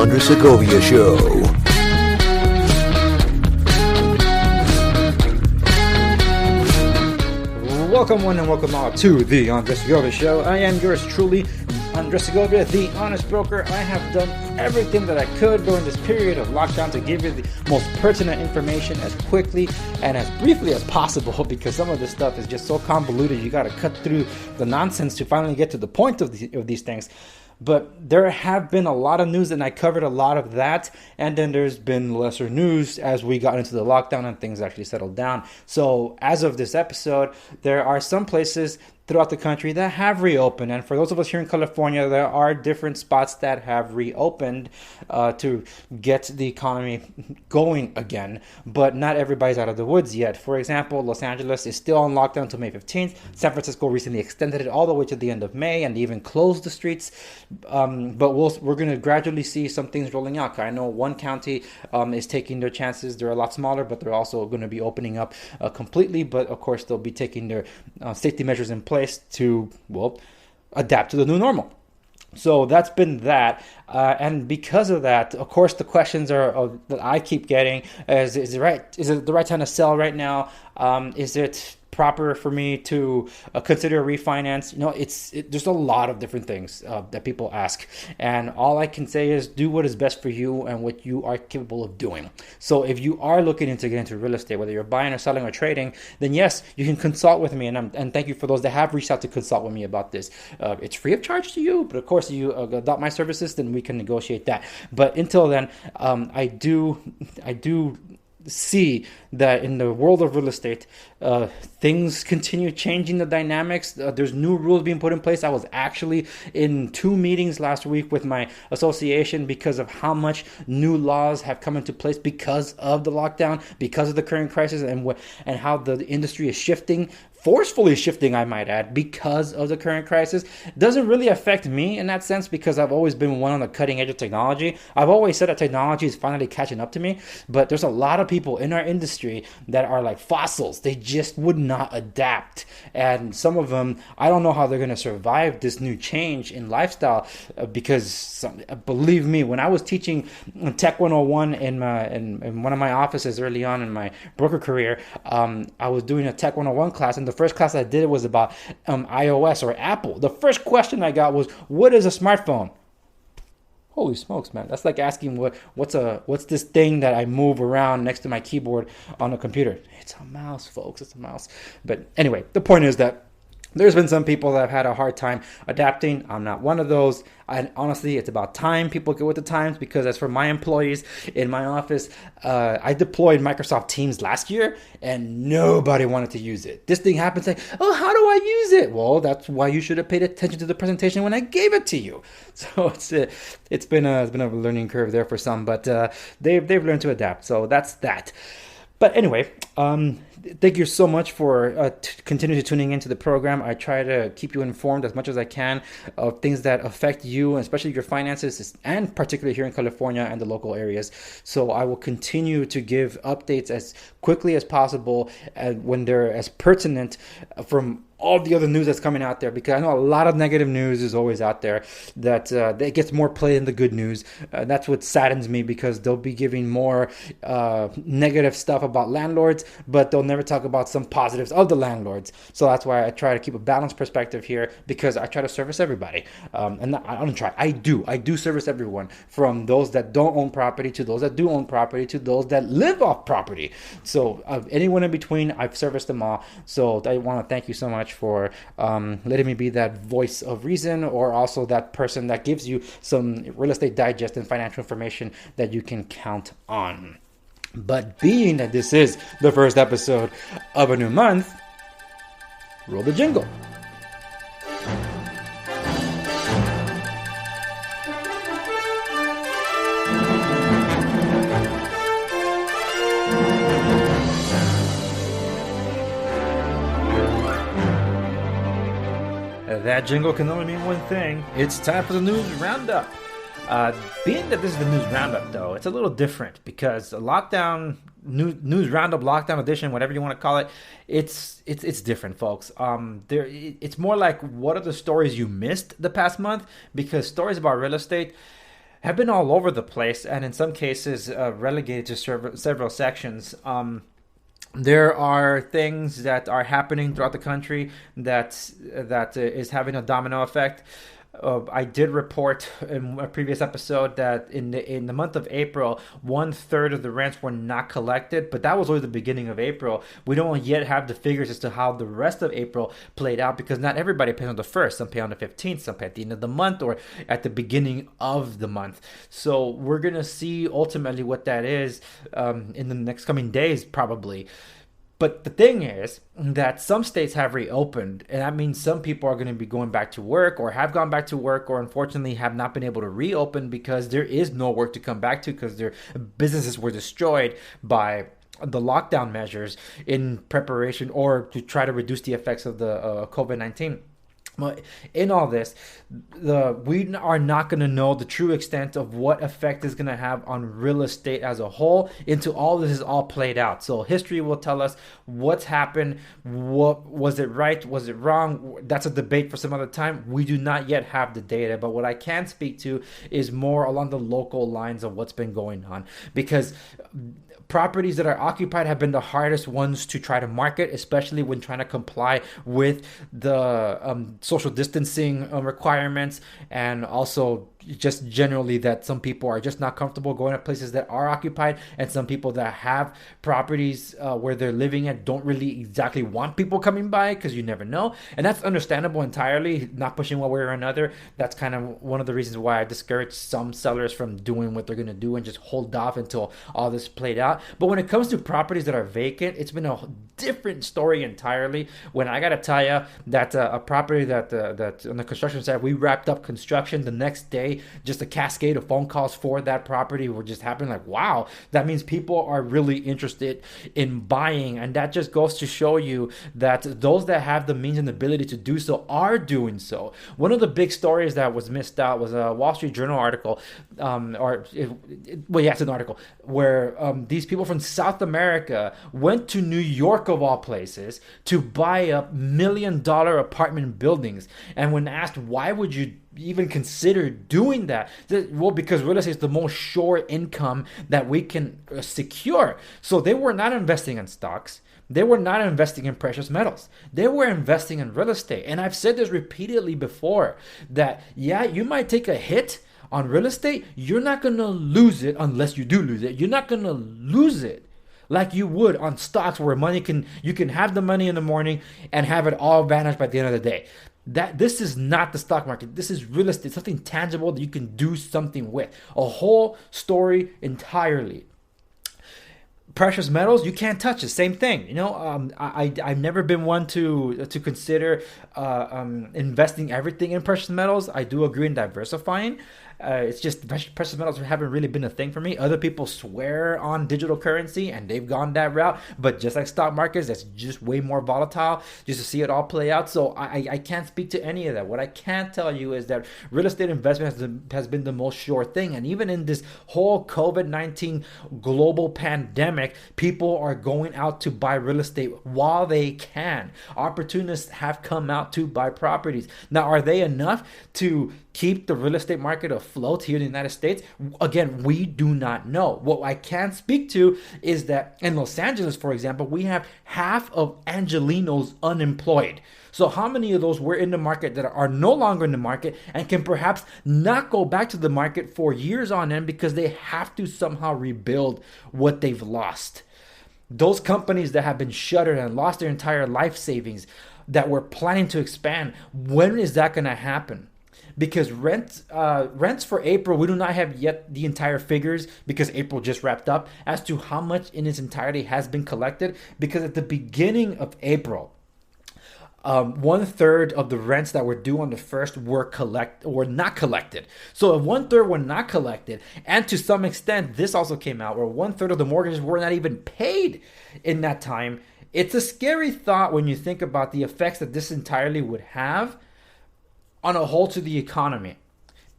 Andres Segovia Show. Welcome one and welcome all to the Andres Segovia Show. I am yours truly, Andres Segovia, the honest broker. I have done everything that I could during this period of lockdown to give you the most pertinent information as quickly and as briefly as possible, because some of this stuff is just so convoluted. You got to cut through the nonsense to finally get to the point of these things. But there have been a lot of news, and I covered a lot of that. And then there's been lesser news as we got into the lockdown and things actually settled down. So as of this episode, there are some places throughout the country that have reopened. And for those of us here in California, there are different spots that have reopened to get the economy going again. But not everybody's out of the woods yet. For example, Los Angeles is still on lockdown until May 15th. San Francisco recently extended it all the way to the end of May and even closed the streets. But we're going to gradually see some things rolling out. I know one county is taking their chances. They're a lot smaller, but they're also going to be opening up completely. But of course, they'll be taking their safety measures in place to, well, adapt to the new normal. So that's been that. And because of that, of course, the questions are that I keep getting is it the right time to sell right now? Is it proper for me to consider a refinance? You know, there's a lot of different things that people ask, and all I can say is do what is best for you and what you are capable of doing. So if you are looking to get into real estate, whether you're buying or selling or trading, then yes, you can consult with me, and thank you for those that have reached out to consult with me about this. It's free of charge to you, but of course, if you adopt my services, then we can negotiate that. But until then, I do see that in the world of real estate, things continue changing the dynamics. There's new rules being put in place. I was actually in 2 meetings last week with my association because of how much new laws have come into place because of the lockdown, because of the current crisis, and how the industry is shifting, forcefully shifting, I might add, because of the current crisis. It doesn't really affect me in that sense because I've always been one on the cutting edge of technology. I've always said that technology is finally catching up to me, but there's a lot of people in our industry that are like fossils. They just would not adapt. And some of them, I don't know how they're going to survive this new change in lifestyle because believe me, when I was teaching Tech 101 in one of my offices early on in my broker career, I was doing a Tech 101 class, and the first class I did was about iOS or Apple. The first question I got was, what is a smartphone? Holy smokes, man. That's like asking what's this thing that I move around next to my keyboard on a computer? It's a mouse, folks. It's a mouse. But anyway, the point is that there's been some people that have had a hard time adapting. I'm not one of those. Honestly, it's about time people get with the times, because as for my employees in my office, I deployed Microsoft Teams last year and nobody wanted to use it. This thing happens like, oh, how do I use it? Well, that's why you should have paid attention to the presentation when I gave it to you. So it's been a learning curve there for some, but they've learned to adapt. So that's that. But anyway, thank you so much for continuing to tuning into the program. I try to keep you informed as much as I can of things that affect you, especially your finances, and particularly here in California and the local areas. So I will continue to give updates as quickly as possible when they're as pertinent from all the other news that's coming out there, because I know a lot of negative news is always out there that it gets more play than the good news. That's what saddens me, because they'll be giving more negative stuff about landlords, but they'll never talk about some positives of the landlords. So that's why I try to keep a balanced perspective here, because I try to service everybody. And I don't try. I do service everyone, from those that don't own property to those that do own property to those that live off property. So anyone in between, I've serviced them all. So I want to thank you so much for letting me be that voice of reason, or also that person that gives you some real estate digest and financial information that you can count on. But being that this is the first episode of a new month, roll the jingle. That jingle can only mean one thing. It's time for the news roundup. Being that this is the news roundup, though, it's a little different because lockdown news roundup, lockdown edition, whatever you want to call it, it's different, folks. It's more like what are the stories you missed the past month, because stories about real estate, have been all over the place, and in some cases relegated to several sections. There are things that are happening throughout the country that is having a domino effect. I did report in a previous episode that in the month of April, 1/3 of the rents were not collected, but that was only the beginning of April. We don't yet have the figures as to how the rest of April played out, because not everybody pays on the 1st. Some pay on the 15th, some pay at the end of the month or at the beginning of the month. So we're gonna see ultimately what that is in the next coming days, probably. But the thing is that some states have reopened, and that means some people are going to be going back to work, or have gone back to work, or unfortunately have not been able to reopen because there is no work to come back to, because their businesses were destroyed by the lockdown measures in preparation or to try to reduce the effects of the COVID-19. In all this, we are not going to know the true extent of what effect is going to have on real estate as a whole until all this is all played out. So history will tell us what's happened. What was it right? Was it wrong? That's a debate for some other time. We do not yet have the data, but what I can speak to is more along the local lines of what's been going on, because properties that are occupied have been the hardest ones to try to market, especially when trying to comply with the social distancing requirements, and also just generally that some people are just not comfortable going to places that are occupied, and some people that have properties where they're living at don't really exactly want people coming by, because you never know. And that's understandable entirely, not pushing one way or another. That's kind of one of the reasons why I discourage some sellers from doing what they're going to do and just hold off until all this played out. But when it comes to properties that are vacant, it's been a different story entirely. When I got to tell you that a property that on the construction side, we wrapped up construction the next day, just a cascade of phone calls for that property were just happening. Like, wow, that means people are really interested in buying. And that just goes to show you that those that have the means and the ability to do so are doing so. One of the big stories that was missed out was a Wall Street Journal article, it's an article where these people from South America went to New York, of all places, to buy up $1 million apartment buildings. And when asked, why would you even consider doing that? Well, because real estate is the most sure income that we can secure. So they were not investing in stocks. They were not investing in precious metals. They were investing in real estate. And I've said this repeatedly before, that yeah, you might take a hit on real estate. You're not going to lose it unless you do lose it. You're not going to lose it like you would on stocks, where you can have the money in the morning and have it all vanish by the end of the day. This is not the stock market. This is real estate, something tangible that you can do something with. A whole story entirely. Precious metals, you can't touch it. Same thing. I've never been one to consider investing everything in precious metals. I do agree in diversifying. It's just precious metals haven't really been a thing for me. Other people swear on digital currency and they've gone that route, but just like stock markets, that's just way more volatile just to see it all play out. So I can't speak to any of that. What I can tell you is that real estate investment has been the most sure thing. And even in this whole COVID-19 global pandemic, people are going out to buy real estate while they can. Opportunists have come out to buy properties. Now, are they enough to keep the real estate market afloat here in the United States? Again, we do not know. What I can speak to is that in Los Angeles, for example, we have half of Angelenos unemployed. So how many of those were in the market that are no longer in the market and can perhaps not go back to the market for years on end because they have to somehow rebuild what they've lost? Those companies that have been shuttered and lost their entire life savings that were planning to expand, when is that going to happen? Because rents for April, we do not have yet the entire figures, because April just wrapped up, as to how much in its entirety has been collected. Because at the beginning of April, 1/3 of the rents that were due on the 1st were not collected. So if 1/3 were not collected, and to some extent this also came out where 1/3 of the mortgages were not even paid in that time, it's a scary thought when you think about the effects that this entirely would have on a whole to the economy.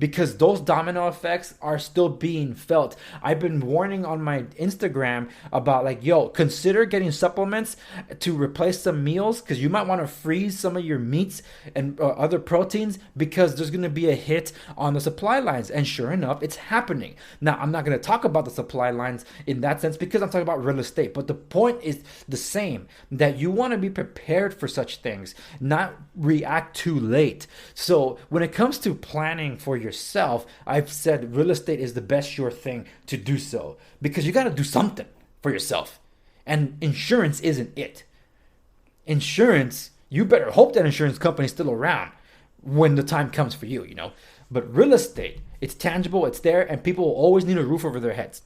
because those domino effects are still being felt. I've been warning on my Instagram about like, yo, consider getting supplements to replace some meals, because you might want to freeze some of your meats and other proteins, because there's going to be a hit on the supply lines. And sure enough, it's happening. Now, I'm not going to talk about the supply lines in that sense because I'm talking about real estate, but the point is the same, that you want to be prepared for such things, not react too late. So when it comes to planning for yourself, I've said real estate is the best sure thing to do so, because you got to do something for yourself. And insurance isn't it. Insurance, you better hope that insurance company's still around when the time comes for you, you know. But real estate, it's tangible, it's there, and people will always need a roof over their heads.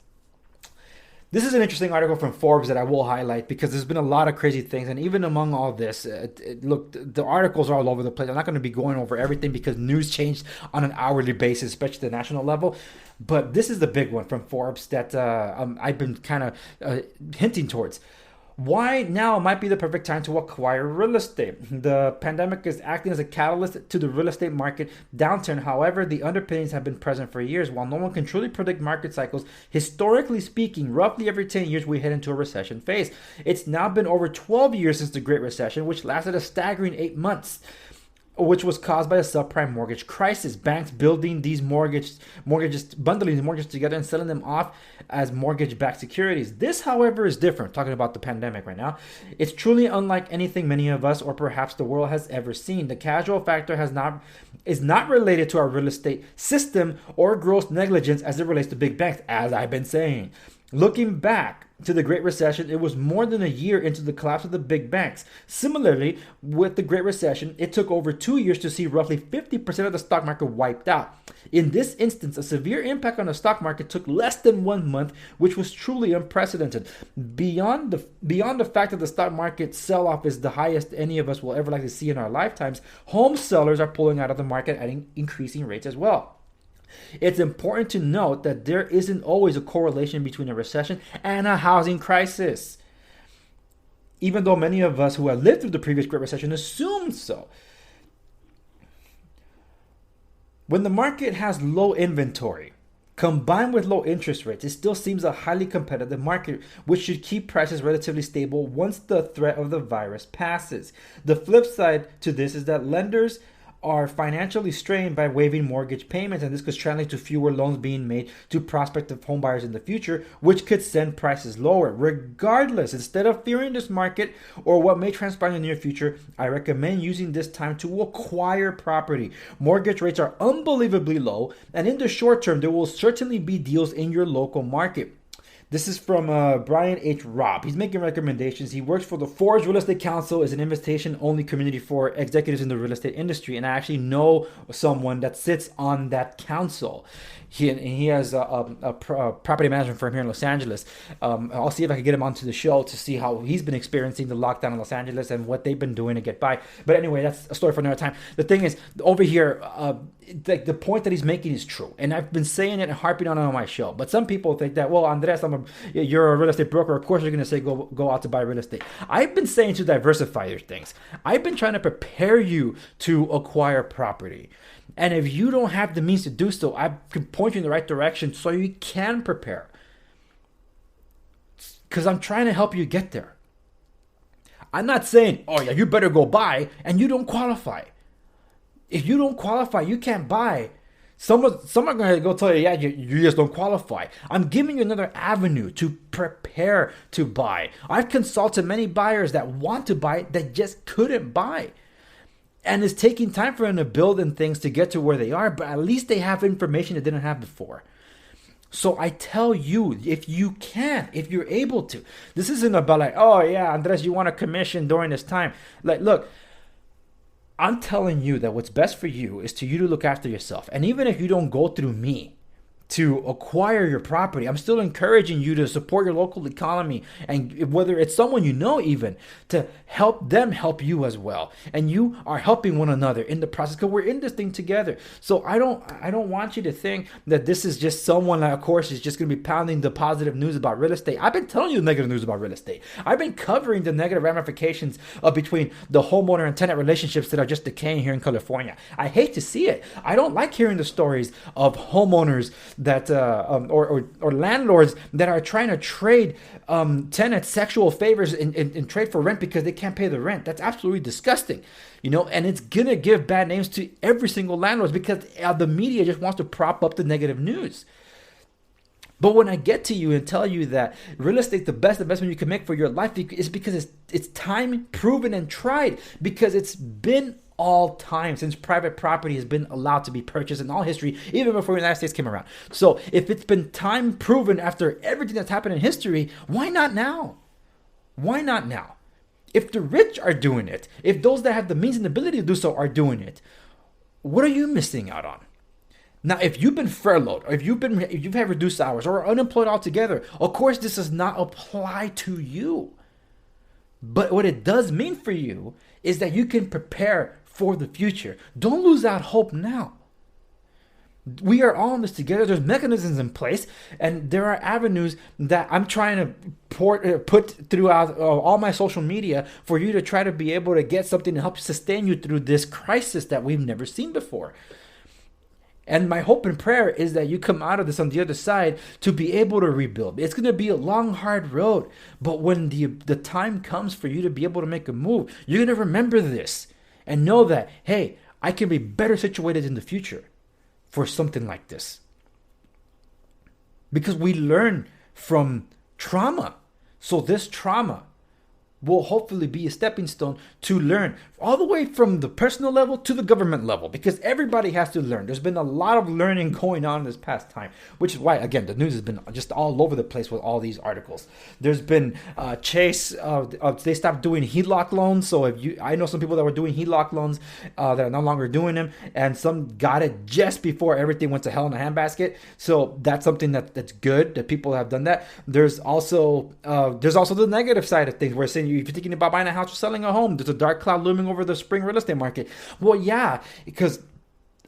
This is an interesting article from Forbes that I will highlight, because there's been a lot of crazy things. And even among all this, look, the articles are all over the place. I'm not going to be going over everything because news changed on an hourly basis, especially at the national level. But this is the big one from Forbes that I've been kind of hinting towards. Why now might be the perfect time to acquire real estate. The pandemic is acting as a catalyst to the real estate market downturn. However, the underpinnings have been present for years. While no one can truly predict market cycles, historically speaking, roughly every 10 years we head into a recession phase. It's now been over 12 years since the Great Recession, which lasted a staggering 8 months, which was caused by a subprime mortgage crisis. Banks building these mortgages, bundling the mortgages together and selling them off as mortgage-backed securities. This, however, is different. Talking about the pandemic right now, it's truly unlike anything many of us, or perhaps the world, has ever seen. The casual factor is not related to our real estate system or gross negligence as it relates to big banks, as I've been saying. Looking back to the Great Recession, it was more than a year into the collapse of the big banks. Similarly, with the Great Recession, it took over 2 years to see roughly 50% of the stock market wiped out. In this instance, a severe impact on the stock market took less than 1 month, which was truly unprecedented. Beyond the fact that the stock market sell-off is the highest any of us will ever likely see in our lifetimes, home sellers are pulling out of the market at increasing rates as well. It's important to note that there isn't always a correlation between a recession and a housing crisis, even though many of us who have lived through the previous Great Recession assumed so. When the market has low inventory, combined with low interest rates, it still seems a highly competitive market, which should keep prices relatively stable once the threat of the virus passes. The flip side to this is that lenders are financially strained by waiving mortgage payments, and this could translate to fewer loans being made to prospective homebuyers in the future, which could send prices lower. Regardless, instead of fearing this market or what may transpire in the near future, I recommend using this time to acquire property. Mortgage rates are unbelievably low, and in the short term, there will certainly be deals in your local market. This is from Brian H. Robb. He's making recommendations. He works for the Forbes Real Estate Council, is an invitation-only community for executives in the real estate industry, and I actually know someone that sits on that council. He has a property management firm here in Los Angeles. I'll see if I can get him onto the show to see how he's been experiencing the lockdown in Los Angeles and what they've been doing to get by. But anyway, that's a story for another time. The thing is, over here, the point that he's making is true, and I've been saying it and harping on it on my show. But some people think that, well, Andres, you're a real estate broker. Of course, you're going to say go out to buy real estate. I've been saying to diversify your things. I've been trying to prepare you to acquire property. And if you don't have the means to do so, I can point you in the right direction so you can prepare. Because I'm trying to help you get there. I'm not saying, oh yeah, you better go buy, and you don't qualify. If you don't qualify, you can't buy. Some are going to go tell you, yeah, you just don't qualify. I'm giving you another avenue to prepare to buy. I've consulted many buyers that want to buy that just couldn't buy. And it's taking time for them to build and things to get to where they are, but at least they have information they didn't have before. So I tell you, if you can, if you're able to, this isn't about like, oh yeah, Andres, you want a commission during this time. Like, look, I'm telling you that what's best for you is to look after yourself. And even if you don't go through me to acquire your property. I'm still encouraging you to support your local economy, and whether it's someone you know, even to help them help you as well. And you are helping one another in the process because we're in this thing together. So I don't want you to think that this is just someone that, of course, is just going to be pounding the positive news about real estate. I've been telling you the negative news about real estate. I've been covering the negative ramifications of between the homeowner and tenant relationships that are just decaying here in California. I hate to see it. I don't like hearing the stories of homeowners that or landlords that are trying to trade tenants sexual favors in trade for rent because they can't pay the rent. That's absolutely disgusting, and it's gonna give bad names to every single landlord because the media just wants to prop up the negative news. But when I get to you and tell you that real estate, the best investment you can make for your life, is because it's time proven and tried, because it's been all time since private property has been allowed to be purchased in all history, even before the United States came around. So if it's been time proven after everything that's happened in history, why not now? Why not now? If the rich are doing it, if those that have the means and ability to do so are doing it, what are you missing out on? Now, if you've been furloughed, or if you've had reduced hours or are unemployed altogether, of course this does not apply to you. But what it does mean for you is that you can prepare for the future. Don't lose out hope now. We are all in this together. There's mechanisms in place, and there are avenues that I'm trying to put throughout all my social media for you to try to be able to get something to help sustain you through this crisis that we've never seen before. And my hope and prayer is that you come out of this on the other side to be able to rebuild. It's going to be a long, hard road. But when the time comes for you to be able to make a move, you're going to remember this and know that, hey, I can be better situated in the future for something like this. Because we learn from trauma. So this trauma will hopefully be a stepping stone to learn all the way from the personal level to the government level, because everybody has to learn. There's been a lot of learning going on this past time, which is why, again, the news has been just all over the place with all these articles. There's been Chase, they stopped doing HELOC loans. So I know some people that were doing HELOC loans that are no longer doing them, and some got it just before everything went to hell in a handbasket. So that's something that's good that people have done that. There's also the negative side of things, where saying if you're thinking about buying a house or selling a home, there's a dark cloud looming over the spring real estate market. Well, yeah, because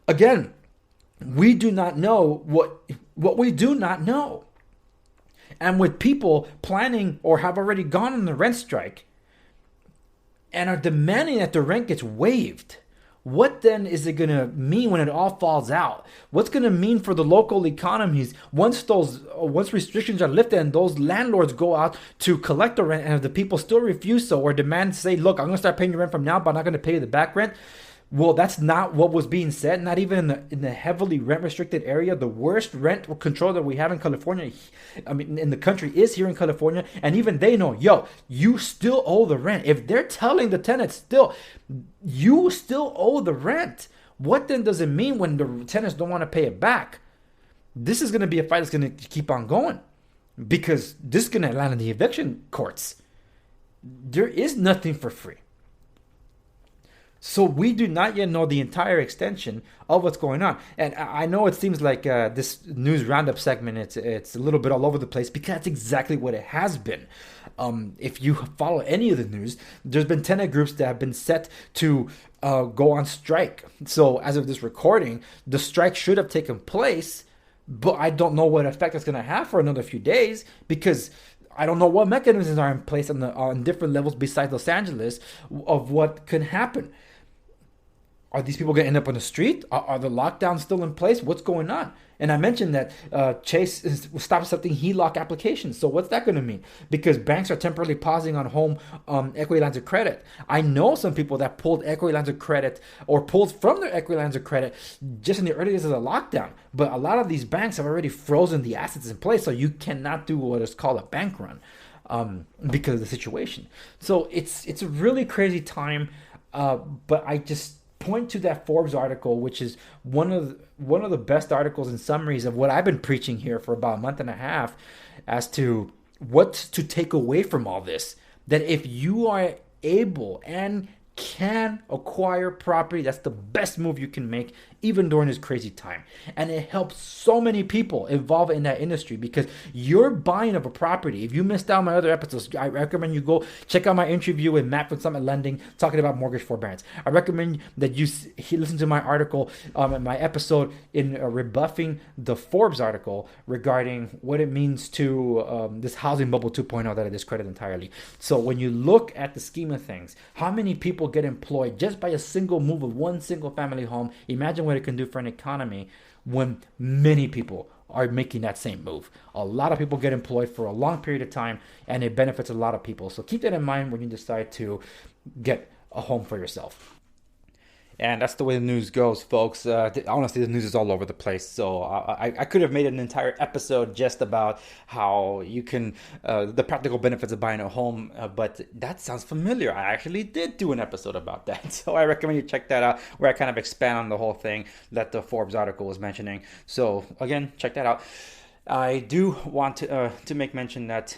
again, we do not know what we do not know. And with people planning or have already gone on the rent strike and are demanding that the rent gets waived, what then is it going to mean when it all falls out? What's going to mean for the local economies once restrictions are lifted and those landlords go out to collect the rent, and if the people still refuse so or demand, say, look, I'm going to start paying your rent from now, but I'm not going to pay you the back rent? Well, that's not what was being said. Not even in the heavily rent restricted area. The worst rent control that we have in California, in the country, is here in California. And even they know, you still owe the rent. If they're telling the tenants you still owe the rent, what then does it mean when the tenants don't want to pay it back? This is going to be a fight that's going to keep on going, because this is going to land in the eviction courts. There is nothing for free. So we do not yet know the entire extension of what's going on. And I know it seems like this news roundup segment, it's a little bit all over the place, because that's exactly what it has been. If you follow any of the news, there's been tenant groups that have been set to go on strike. So as of this recording, the strike should have taken place, but I don't know what effect it's going to have for another few days, because I don't know what mechanisms are in place on different levels besides Los Angeles of what could happen. Are these people going to end up on the street? Are the lockdowns still in place? What's going on? And I mentioned that Chase stopped accepting HELOC applications. So what's that going to mean? Because banks are temporarily pausing on home equity lines of credit. I know some people that pulled equity lines of credit or pulled from their equity lines of credit just in the early days of the lockdown. But a lot of these banks have already frozen the assets in place, so you cannot do what is called a bank run because of the situation. So it's a really crazy time, but I just point to that Forbes article, which is one of the best articles and summaries of what I've been preaching here for about a month and a half, as to what to take away from all this. That if you are able and can acquire property. That's the best move you can make, even during this crazy time. And it helps so many people involved in that industry, because you're buying of a property. If you missed out on my other episodes, I recommend you go check out my interview with Matt from Summit Lending talking about mortgage forbearance. I recommend that you listen to my article, my episode in rebuffing the Forbes article regarding what it means to this housing bubble 2.0 that I discredit entirely. So when you look at the scheme of things, how many people get employed just by a single move of one single family home? Imagine what it can do for an economy when many people are making that same move. A lot of people get employed for a long period of time, and it benefits a lot of people. So keep that in mind when you decide to get a home for yourself. And that's the way the news goes, folks. Honestly, the news is all over the place. So I could have made an entire episode just about how you can, the practical benefits of buying a home. But that sounds familiar. I actually did do an episode about that. So I recommend you check that out, where I kind of expand on the whole thing that the Forbes article was mentioning. So again, check that out. I do want to make mention that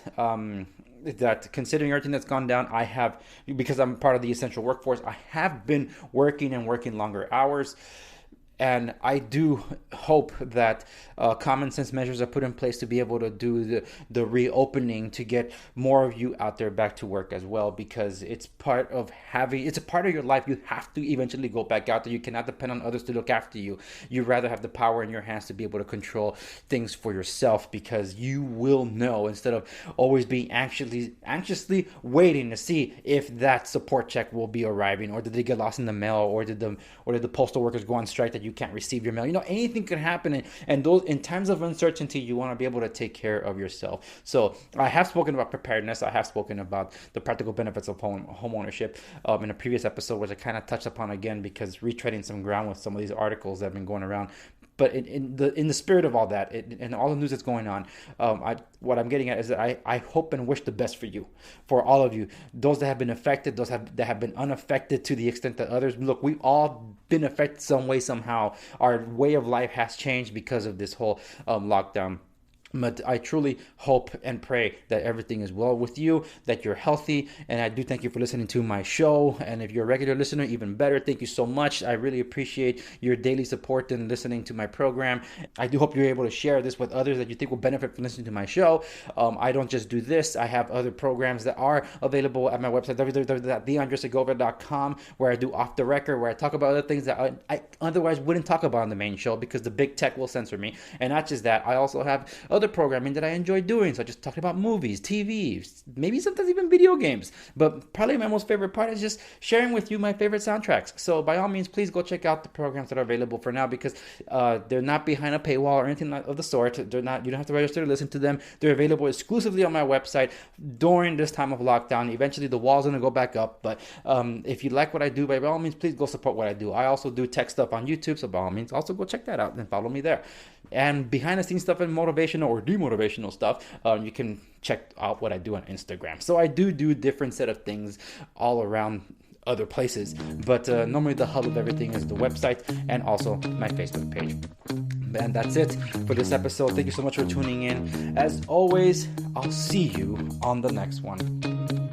that considering everything that's gone down, I have, because I'm part of the essential workforce, I have been working longer hours. And I do hope that common sense measures are put in place to be able to do the reopening, to get more of you out there back to work as well, because it's part of it's a part of your life. You have to eventually go back out there. You cannot depend on others to look after you. You rather have the power in your hands to be able to control things for yourself, because you will know, instead of always being anxiously waiting to see if that support check will be arriving, or did they get lost in the mail, or did the postal workers go on strike that you can't receive your mail. Anything can happen, and those, in times of uncertainty, you want to be able to take care of yourself. So I have spoken about preparedness. I have spoken about the practical benefits of home ownership in a previous episode, which I kind of touched upon again, because retreading some ground with some of these articles that have been going around. But in the spirit of all that, and all the news that's going on, what I'm getting at is that I hope and wish the best for you, for all of you, those that have been affected, those that have been unaffected to the extent that others. Look, we've all been affected some way, somehow. Our way of life has changed because of this whole lockdown. But I truly hope and pray that everything is well with you, that you're healthy. And I do thank you for listening to my show. And if you're a regular listener, even better. Thank you so much. I really appreciate your daily support in listening to my program. I do hope you're able to share this with others that you think will benefit from listening to my show. I don't just do this. I have other programs that are available at my website, www.theandresegovia.com, where I do Off the Record, where I talk about other things that I otherwise wouldn't talk about on the main show, because the big tech will censor me. And not just that, I also have other programming that I enjoy doing, such as talking about movies, TV, maybe sometimes even video games. But probably my most favorite part is just sharing with you my favorite soundtracks. So by all means, please go check out the programs that are available for now, because they're not behind a paywall or anything of the sort. They're not. You don't have to register to listen to them. They're available exclusively on my website during this time of lockdown. Eventually, the wall's gonna go back up. But if you like what I do, by all means, please go support what I do. I also do tech stuff on YouTube, so by all means, also go check that out and follow me there. And behind the scenes stuff and motivational or demotivational stuff, you can check out what I do on Instagram. So I do different set of things all around other places, but normally the hub of everything is the website and also my Facebook page. And that's it for this episode. Thank you so much for tuning in. As always, I'll see you on the next one.